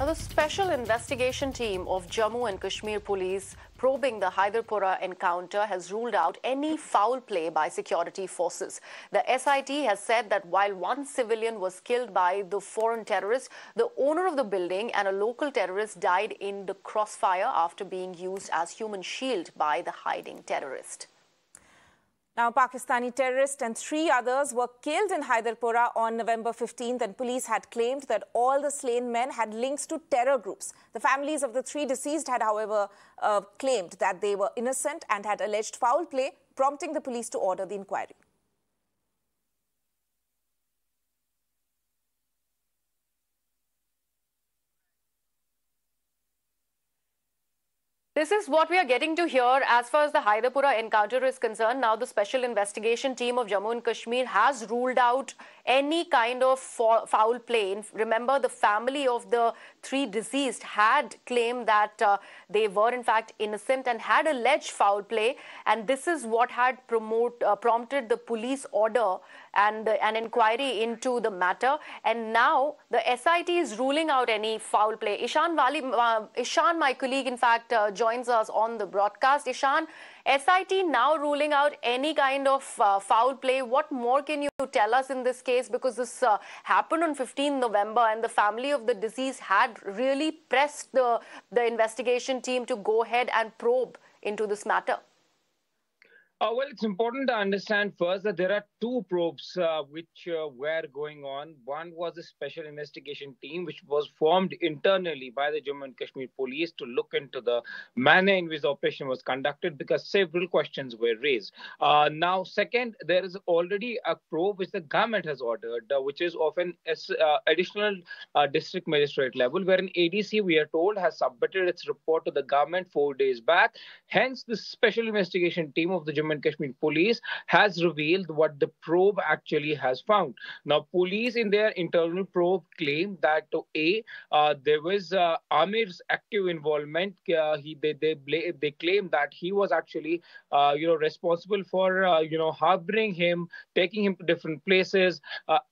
Now, the Special Investigation Team of Jammu and Kashmir Police probing the Hyderpura encounter has ruled out any foul play by security forces. The SIT has said that while one civilian was killed by the foreign terrorist, the owner of the building and a local terrorist died in the crossfire after being used as human shield by the hiding terrorist. Now, Pakistani terrorists and 3 others were killed in Hyderpura on November 15th, and police had claimed that all the slain men had links to terror groups. The families of the 3 deceased had, however, claimed that they were innocent and had alleged foul play, prompting the police to order the inquiry. This is what we are getting to hear as far as the Hyderpura encounter is concerned. Now, the Special Investigation Team of Jammu and Kashmir has ruled out any kind of foul play. Remember, the family of the 3 deceased had claimed that they were in fact innocent and had alleged foul play. And this is what had prompted the police order and an inquiry into the matter. And now the SIT is ruling out any foul play. Ishan, my colleague, in fact, joins us on the broadcast. Ishan, SIT now ruling out any kind of foul play. What more can you tell us in this case? Because this happened on 15 November and the family of the deceased had really pressed the investigation team to go ahead and probe into this matter. Well, it's important to understand first that there are 2 probes which were going on. One was a special investigation team which was formed internally by the Jammu and Kashmir police to look into the manner in which the operation was conducted, because several questions were raised. Now, second, there is already a probe which the government has ordered, which is of an additional district magistrate level, where an ADC, we are told, has submitted its report to the government 4 days back. Hence, the special investigation team of the Jammu and Kashmir police has revealed what the probe actually has found. Now, police in their internal probe claim that there was Amir's active involvement. They claim that he was actually responsible for harboring him, taking him to different places,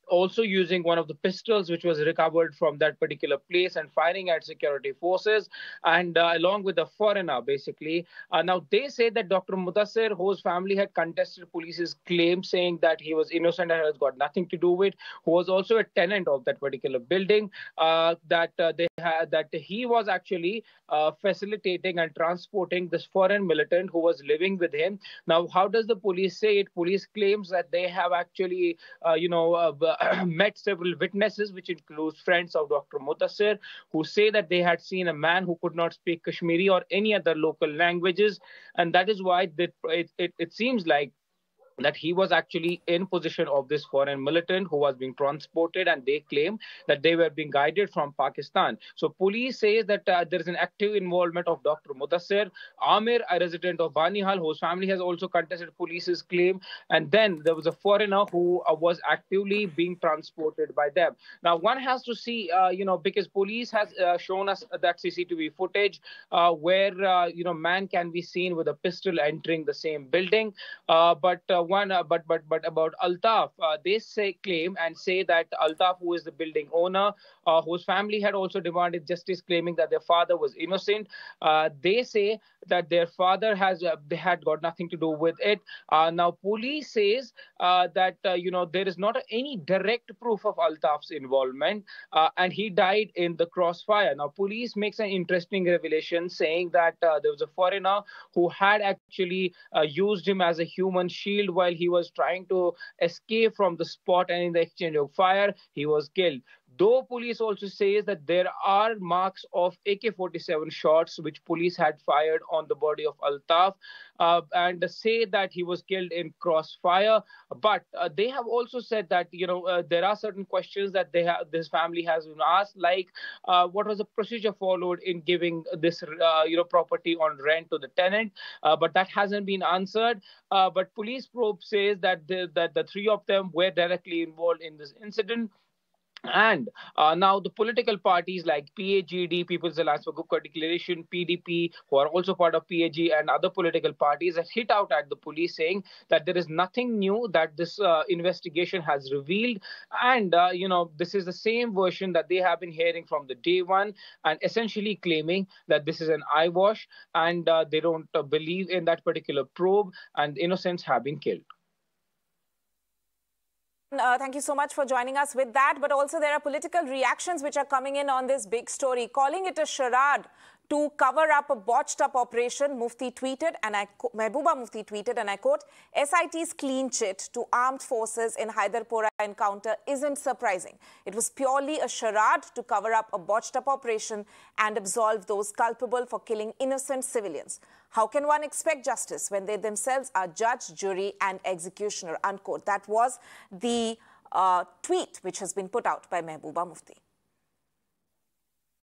also using one of the pistols which was recovered from that particular place and firing at security forces, and along with the foreigner, basically. Now, they say that Dr. Mudassir, whose family had contested police's claim, saying that he was innocent and has got nothing to do with, who was also a tenant of that particular building, that he was actually facilitating and transporting this foreign militant who was living with him. Now, how does the police say it? Police claims that they have actually, met several witnesses, which includes friends of Dr. Mudassir, who say that they had seen a man who could not speak Kashmiri or any other local languages. And that is why it seems like that he was actually in possession of this foreign militant who was being transported, and they claim that they were being guided from Pakistan. So police says that there is an active involvement of Dr. Mudassir, Amir, a resident of Banihal, whose family has also contested police's claim, and then there was a foreigner who was actively being transported by them. Now, one has to see, because police has shown us that CCTV footage where, man can be seen with a pistol entering the same building, but about Altaf, they claim that Altaf, who is the building owner, whose family had also demanded justice, claiming that their father was innocent. They say that their father they had got nothing to do with it. Now, police says that there is not any direct proof of Altaf's involvement, and he died in the crossfire. Now, police makes an interesting revelation, saying that there was a foreigner who had actually used him as a human shield while he was trying to escape from the spot, and in the exchange of fire, he was killed. Though police also says that there are marks of AK-47 shots which police had fired on the body of Altaf, and say that he was killed in crossfire. But they have also said that there are certain questions that this family has been asked, like what was the procedure followed in giving this property on rent to the tenant, but that hasn't been answered. But police probe says that the 3 of them were directly involved in this incident. And now the political parties like PAGD, People's Alliance for Gupta Declaration, PDP, who are also part of PAG, and other political parties have hit out at the police saying that there is nothing new that this investigation has revealed. And, this is the same version that they have been hearing from the day one, and essentially claiming that this is an eyewash, and they don't believe in that particular probe, and innocents have been killed. Thank you so much for joining us with that. But also there are political reactions which are coming in on this big story, calling it a charade to cover up a botched-up operation. Mufti tweeted, and Mehbooba Mufti tweeted, and I quote, "SIT's clean chit to armed forces in Haidarpora encounter isn't surprising. It was purely a charade to cover up a botched-up operation and absolve those culpable for killing innocent civilians. How can one expect justice when they themselves are judge, jury and executioner?" Unquote. That was the tweet which has been put out by Mehbooba Mufti.